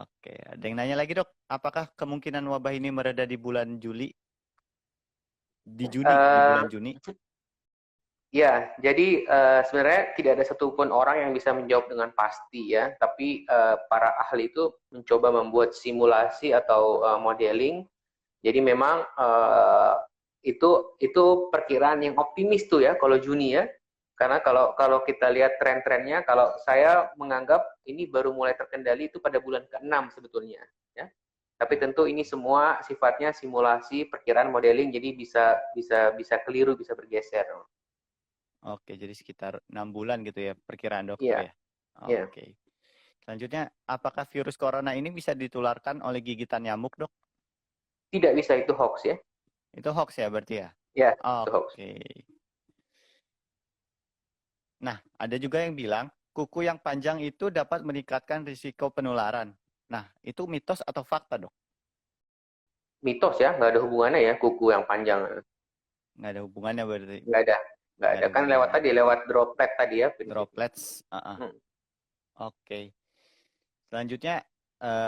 Oke, ada yang nanya lagi dok, apakah kemungkinan wabah ini mereda di bulan Juli? Di Uh, bulan Juni? Ya, jadi sebenarnya tidak ada satupun orang yang bisa menjawab dengan pasti ya, tapi para ahli itu mencoba membuat simulasi atau modeling. Jadi memang itu perkiraan yang optimis tuh ya kalau Juni ya. Karena kalau kita lihat tren-trennya, kalau saya menganggap ini baru mulai terkendali itu pada bulan ke-6 sebetulnya ya. Tapi tentu ini semua sifatnya simulasi, perkiraan modeling, jadi bisa keliru, bisa bergeser. Oke, jadi sekitar 6 bulan gitu ya perkiraan dokter Iya, ya. iya. Oke. Selanjutnya, apakah virus corona ini bisa ditularkan oleh gigitan nyamuk, dok? Tidak bisa, itu hoax ya. Itu hoax ya berarti ya? Ya, itu hoax. Oke. Nah, ada juga yang bilang kuku yang panjang itu dapat meningkatkan risiko penularan. Nah, itu mitos atau fakta, dok? Mitos ya, nggak ada hubungannya ya kuku yang panjang. Nggak ada hubungannya berarti. Nggak ada. Nggak Nggak ada. ada Kan lewat hubungannya. tadi, lewat droplet tadi ya prinsipnya. Droplets. Hmm. Oke. Selanjutnya,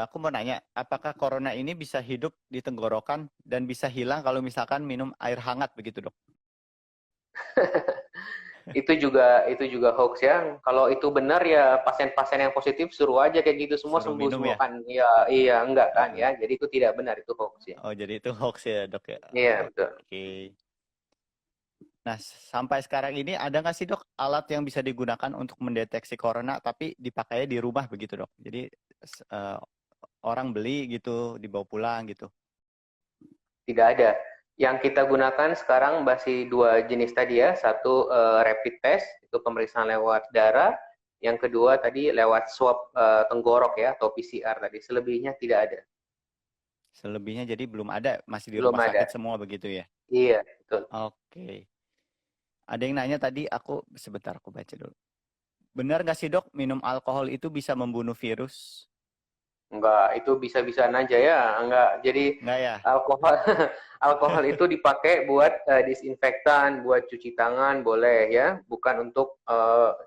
aku mau nanya, apakah corona ini bisa hidup di tenggorokan dan bisa hilang kalau misalkan minum air hangat begitu, Dok? Itu juga hoax ya. Kalau itu benar ya pasien-pasien yang positif suruh aja kayak gitu semua Suruh sembuh minum semua ya? kan. Ya iya enggak kan Heeh. ya. Jadi itu tidak benar, itu hoax ya. Oh, jadi itu hoax ya, Dok ya? Iya betul. Oke. Nah, sampai sekarang ini ada nggak sih, Dok, alat yang bisa digunakan untuk mendeteksi corona tapi dipakainya di rumah begitu, Dok? Jadi orang beli gitu, dibawa pulang gitu. Tidak ada. Yang kita gunakan sekarang masih dua jenis tadi ya. Satu rapid test, itu pemeriksaan lewat darah. Yang kedua tadi lewat swab tenggorok ya, atau PCR tadi. Selebihnya tidak ada. Selebihnya jadi belum ada, masih di Belum rumah ada. sakit semua begitu ya? Iya, betul. Oke. Ada yang nanya tadi, sebentar aku baca dulu. Benar nggak sih, Dok, minum alkohol itu bisa membunuh virus? Enggak, itu bisa-bisaan aja ya. Enggak. Jadi Nggak ya? alkohol alkohol itu dipakai buat disinfektan, buat cuci tangan boleh ya, bukan untuk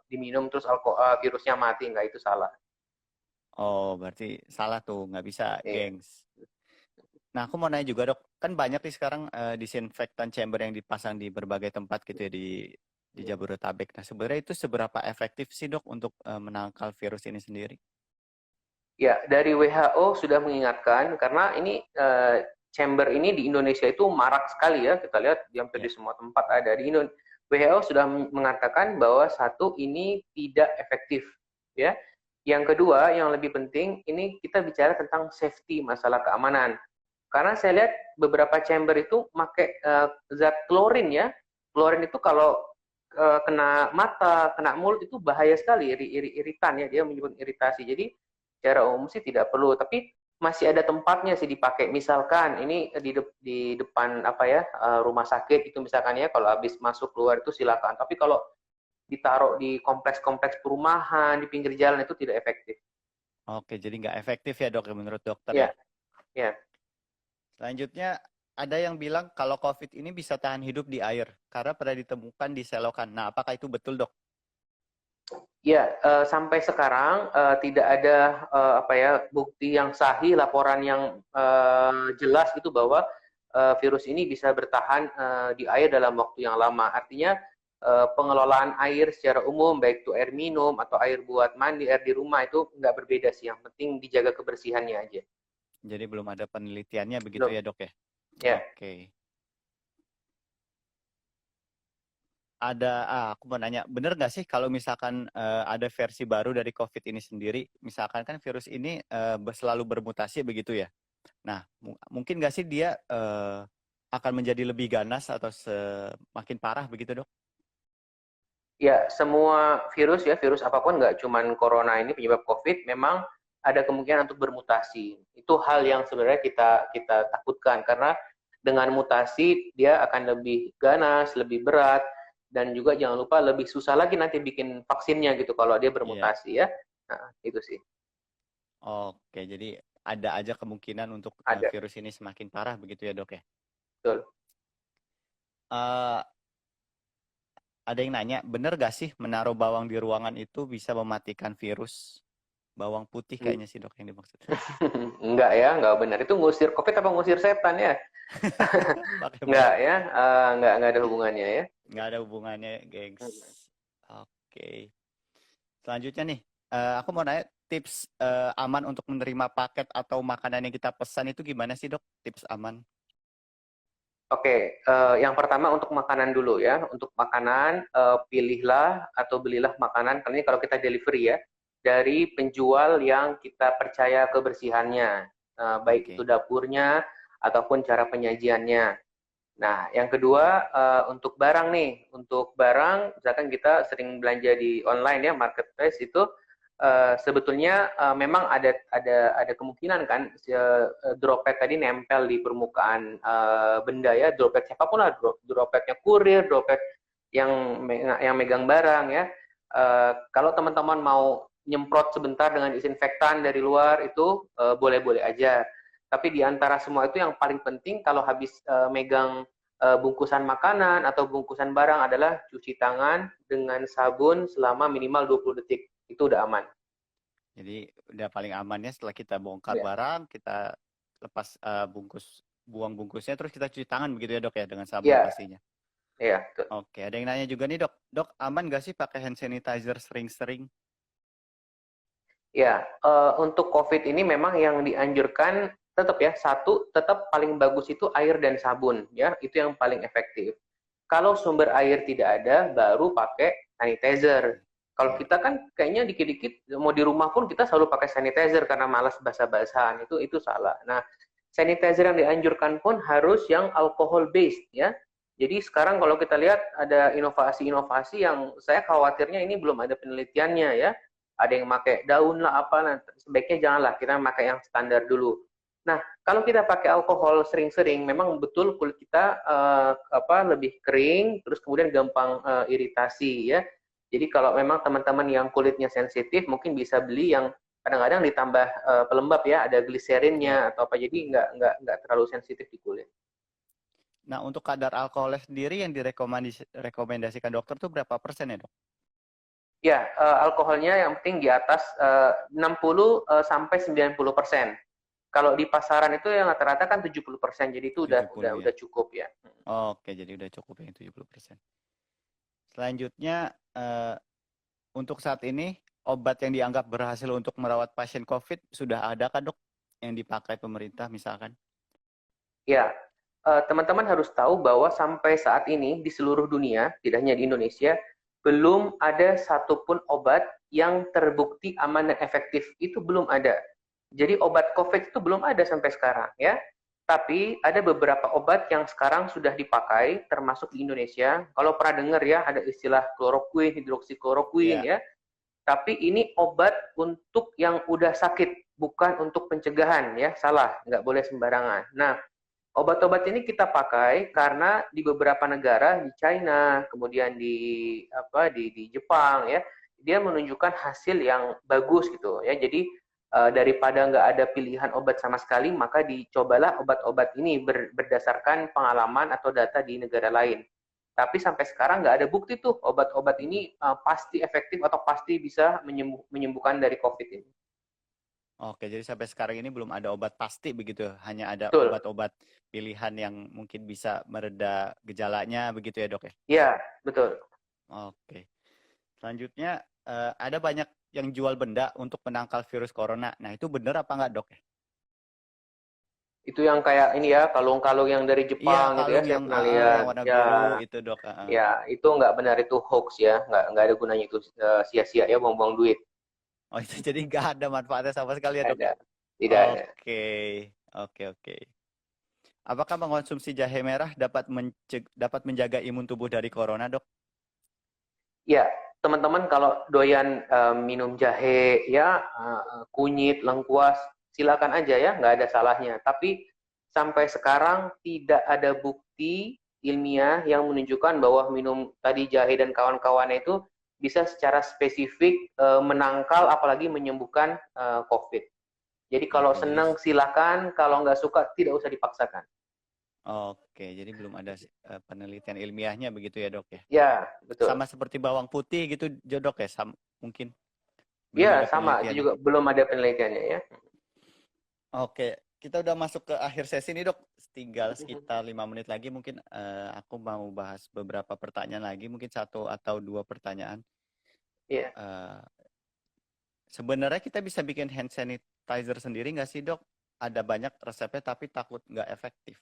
diminum terus virusnya mati, enggak, itu salah. Oh, berarti salah tuh, nggak bisa, Iya. gengs. Nah, aku mau nanya juga, Dok. Kan banyak nih sekarang disinfektan chamber yang dipasang di berbagai tempat gitu ya di Jabodetabek. Nah, sebenarnya itu seberapa efektif sih, Dok, untuk menangkal virus ini sendiri? Ya, dari WHO sudah mengingatkan karena ini chamber ini di Indonesia itu marak sekali ya. Kita lihat di hampir di Ya. semua tempat ada. WHO sudah mengatakan bahwa satu ini tidak efektif ya. Yang kedua, yang lebih penting, ini kita bicara tentang safety, masalah keamanan. Karena saya lihat beberapa chamber itu pakai zat klorin ya. Klorin itu kalau kena mata, kena mulut itu bahaya sekali, iritan ya, dia menyebabkan iritasi. Jadi secara umum sih tidak perlu, tapi masih ada tempatnya sih dipakai. Misalkan ini di depan apa ya, rumah sakit itu misalkan ya, kalau habis masuk keluar itu silakan. Tapi kalau ditaruh di kompleks-kompleks perumahan, di pinggir jalan itu tidak efektif. Oke, jadi nggak efektif ya, Dok, ya, menurut dokter ya. Ya, ya. Selanjutnya, ada yang bilang kalau COVID ini bisa tahan hidup di air karena pernah ditemukan di selokan. Nah, apakah itu betul, Dok? Ya, sampai sekarang tidak ada apa ya, bukti yang sahih, laporan yang jelas itu bahwa virus ini bisa bertahan di air dalam waktu yang lama. Artinya pengelolaan air secara umum, baik itu air minum atau air buat mandi, air di rumah itu nggak berbeda sih. Yang penting dijaga kebersihannya aja. Jadi belum ada penelitiannya begitu Belum. ya, Dok ya? Ya. Oke. Aku mau nanya, bener nggak sih kalau misalkan ada versi baru dari COVID ini sendiri, misalkan kan virus ini selalu bermutasi begitu ya? Nah, mungkin nggak sih dia akan menjadi lebih ganas atau semakin parah begitu, Dok? Ya, semua virus ya, virus apapun, nggak cuman corona ini penyebab COVID, memang ada kemungkinan untuk bermutasi. Itu hal yang sebenarnya kita takutkan karena dengan mutasi dia akan lebih ganas, lebih berat, dan juga jangan lupa lebih susah lagi nanti bikin vaksinnya gitu kalau dia Iya. bermutasi ya. Nah, itu sih. Oke, jadi ada aja kemungkinan untuk Ada, virus ini semakin parah begitu ya, Dok ya? betul. Eh, ada yang nanya, bener gak sih menaruh bawang di ruangan itu bisa mematikan virus? Bawang putih kayaknya sih, Dok, yang dimaksud. Enggak ya, enggak benar. Itu ngusir COVID apa ngusir setan ya? Pakai Enggak bawang. ya, enggak ada hubungannya ya. Nggak ada hubungannya, gengs. Oke. Selanjutnya nih, aku mau nanya tips aman untuk menerima paket atau makanan yang kita pesan itu gimana sih, Dok? Tips aman. Oke, yang pertama untuk makanan dulu ya. Untuk makanan, pilihlah atau belilah makanan, karena ini kalau kita delivery ya, dari penjual yang kita percaya kebersihannya, baik itu Oke. dapurnya ataupun cara penyajiannya. Nah, yang kedua untuk barang nih, untuk barang, misalkan kita sering belanja di online ya, marketplace itu sebetulnya memang ada kemungkinan kan droplet tadi nempel di permukaan benda ya, droplet siapapun lah, dropletnya kurir, droplet yang megang barang ya. Kalau teman-teman mau nyemprot sebentar dengan disinfektan dari luar itu boleh-boleh aja. Tapi di antara semua itu yang paling penting kalau habis megang bungkusan makanan atau bungkusan barang adalah cuci tangan dengan sabun selama minimal 20 detik. Itu udah aman. Jadi udah paling amannya setelah kita bongkar Ya, barang, kita lepas buang bungkusnya, terus kita cuci tangan begitu ya dok ya, dengan sabun ya, pastinya. ya. Oke, ada yang nanya juga nih dok, dok aman nggak sih pakai hand sanitizer sering-sering? Ya, untuk COVID ini memang yang dianjurkan tetap ya, satu, tetap paling bagus itu air dan sabun, ya, itu yang paling efektif. Kalau sumber air tidak ada, baru pakai sanitizer. Oke, Kalau oke. kita kan kayaknya dikit-dikit mau di rumah pun kita selalu pakai sanitizer karena malas basah-basahan, itu salah. Nah, sanitizer yang dianjurkan pun harus yang alcohol based ya. Jadi sekarang kalau kita lihat ada inovasi-inovasi yang saya khawatirnya ini belum ada penelitiannya ya. Ada yang pakai daun lah apa, nah, sebaiknya janganlah kita pakai yang standar dulu. Nah, kalau kita pakai alkohol sering-sering, memang betul kulit kita lebih kering, terus kemudian gampang iritasi ya. Jadi kalau memang teman-teman yang kulitnya sensitif, mungkin bisa beli yang kadang-kadang ditambah pelembab ya, ada Ya. gliserinnya atau apa, jadi nggak terlalu sensitif di kulit. Nah, untuk kadar alkoholnya sendiri yang direkomendasikan dokter tuh berapa persen ya, dok? Ya, alkoholnya yang penting di atas 60 sampai 90%. Kalau di pasaran itu yang rata-rata kan 70%, jadi itu udah 70 ya. udah cukup ya. Oke, jadi udah cukup ya 70%. Selanjutnya, untuk saat ini, obat yang dianggap berhasil untuk merawat pasien COVID sudah ada kan, dok? Yang dipakai pemerintah misalkan? Ya, teman-teman harus tahu bahwa sampai saat ini di seluruh dunia, tidak hanya di Indonesia, belum ada satupun obat yang terbukti aman dan efektif. Itu belum ada. Jadi obat COVID itu belum ada sampai sekarang ya. Tapi ada beberapa obat yang sekarang sudah dipakai, termasuk di Indonesia. Kalau pernah dengar ya, ada istilah kloroquine, hidroksikloroquine Ya. ya. Tapi ini obat untuk yang udah sakit, bukan untuk pencegahan ya. Salah, nggak boleh sembarangan. Nah, obat-obat ini kita pakai karena di beberapa negara di China, kemudian di Jepang ya, dia menunjukkan hasil yang bagus gitu ya. Jadi daripada nggak ada pilihan obat sama sekali, maka dicobalah obat-obat ini berdasarkan pengalaman atau data di negara lain. Tapi sampai sekarang nggak ada bukti tuh obat-obat ini pasti efektif atau pasti bisa menyembuhkan dari COVID ini. Oke, jadi sampai sekarang ini belum ada obat pasti begitu, hanya ada Betul. obat-obat pilihan yang mungkin bisa mereda gejalanya begitu ya dok ya? Iya, betul. Oke, selanjutnya ada banyak yang jual benda untuk menangkal virus corona. Nah itu benar apa nggak dok ya? Itu yang kayak ini ya, kalung-kalung yang dari Iya, Jepang gitu ya, kalung saya yang pernah yang lihat. warna Ya, biru itu dok. ya itu nggak benar, itu hoax ya, nggak ada gunanya itu, sia-sia ya, buang-buang duit. Oh itu jadi nggak ada manfaatnya sama sekali ya Nggak dok ada, ya? tidak ada. Oke, oke. Apakah mengkonsumsi jahe merah dapat menjaga imun tubuh dari corona dok? Ya, teman-teman kalau doyan minum jahe ya, kunyit, lengkuas, silakan aja ya, nggak ada salahnya. Tapi sampai sekarang tidak ada bukti ilmiah yang menunjukkan bahwa minum tadi jahe dan kawan-kawannya itu bisa secara spesifik menangkal apalagi menyembuhkan COVID. Jadi kalau Oke, jadi senang silakan, kalau nggak suka tidak usah dipaksakan. jadi belum ada penelitian ilmiahnya begitu ya dok ya? Ya, betul. Sama seperti bawang putih gitu dok ya? Mungkin belum Ya, ada sama. Itu penelitiannya. juga belum ada penelitiannya ya. Oke, kita udah masuk ke akhir sesi nih dok. Tinggal sekitar 5 menit lagi mungkin aku mau bahas beberapa pertanyaan lagi, mungkin 1 atau 2 pertanyaan. Iya. Eh, Sebenarnya kita bisa bikin hand sanitizer sendiri nggak sih dok? Ada banyak resepnya tapi takut nggak efektif.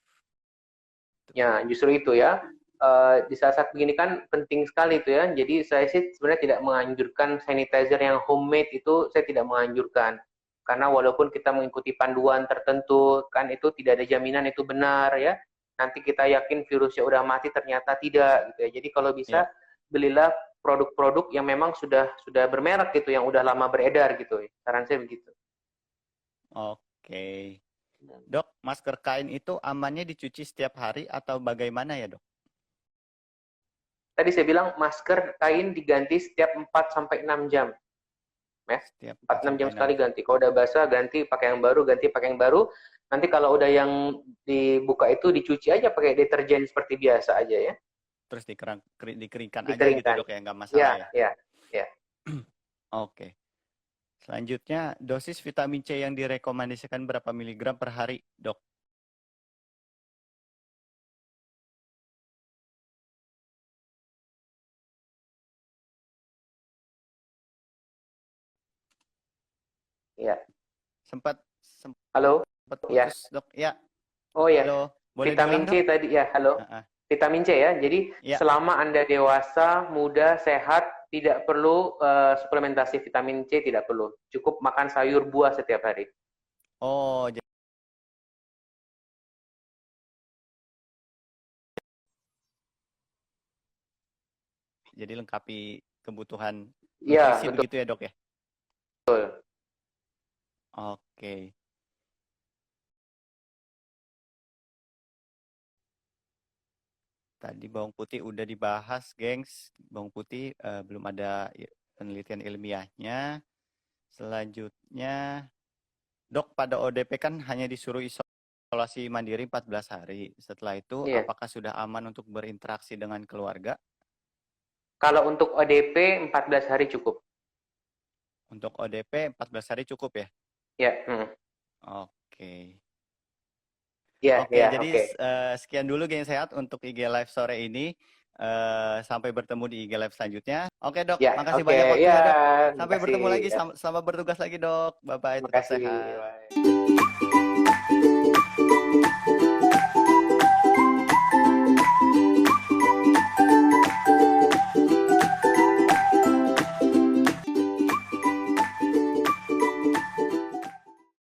Ya, justru itu ya. Di saat-saat begini kan penting sekali itu ya. Jadi saya sih sebenarnya tidak menganjurkan sanitizer yang homemade, itu saya tidak menganjurkan. Karena walaupun kita mengikuti panduan tertentu, kan itu tidak ada jaminan itu benar ya. Nanti kita yakin virusnya udah mati, ternyata tidak gitu ya. Jadi kalau bisa Ya, belilah produk-produk yang memang sudah bermerek gitu, yang udah lama beredar gitu. Saran saya begitu. oke. Dok, masker kain itu amannya dicuci setiap hari atau bagaimana ya dok? Tadi saya bilang masker kain diganti setiap 4 sampai 6 jam. Ya. Setiap 4 4-6 jam sampai 6 sekali jam. ganti. Kalau udah basah ganti pakai yang baru, ganti pakai yang baru. Nanti kalau udah yang dibuka itu dicuci aja pakai deterjen seperti biasa aja ya. Terus dikeringkan aja gitu Dikeringkan. dok ya, nggak masalah Ya, ya. ya, ya. Oke. Selanjutnya, dosis vitamin C yang direkomendasikan berapa miligram per hari, dok? Ya. Sempat Halo? Ya. putus, dok. Ya, Oh ya, halo. Boleh vitamin diulang, dok? C tadi ya, halo. Uh-uh. Vitamin C ya. Jadi Ya. selama Anda dewasa, muda, sehat, tidak perlu suplementasi vitamin C, tidak perlu. Cukup makan sayur buah setiap hari. Oh, jadi lengkapi kebutuhan Iya, nutrisi betul. begitu ya, dok ya? Oke. Tadi bawang putih udah dibahas, gengs. Bawang putih belum ada penelitian ilmiahnya. Selanjutnya, dok, pada ODP kan hanya disuruh isolasi mandiri 14 hari. Setelah itu, Iya. apakah sudah aman untuk berinteraksi dengan keluarga? Kalau untuk ODP 14 hari cukup. Untuk ODP 14 hari cukup ya? Ya. Oke. Ya, Oke, ya, jadi oke. sekian dulu Geng Sehat untuk IG Live sore ini. Sampai bertemu di IG Live selanjutnya. Oke dok, Ya, makasih oke. banyak Ya, waktunya dok. terima Sampai kasih. bertemu lagi, Ya, selamat bertugas lagi dok. Bye-bye, terima tetap kasih. sehat. Bye.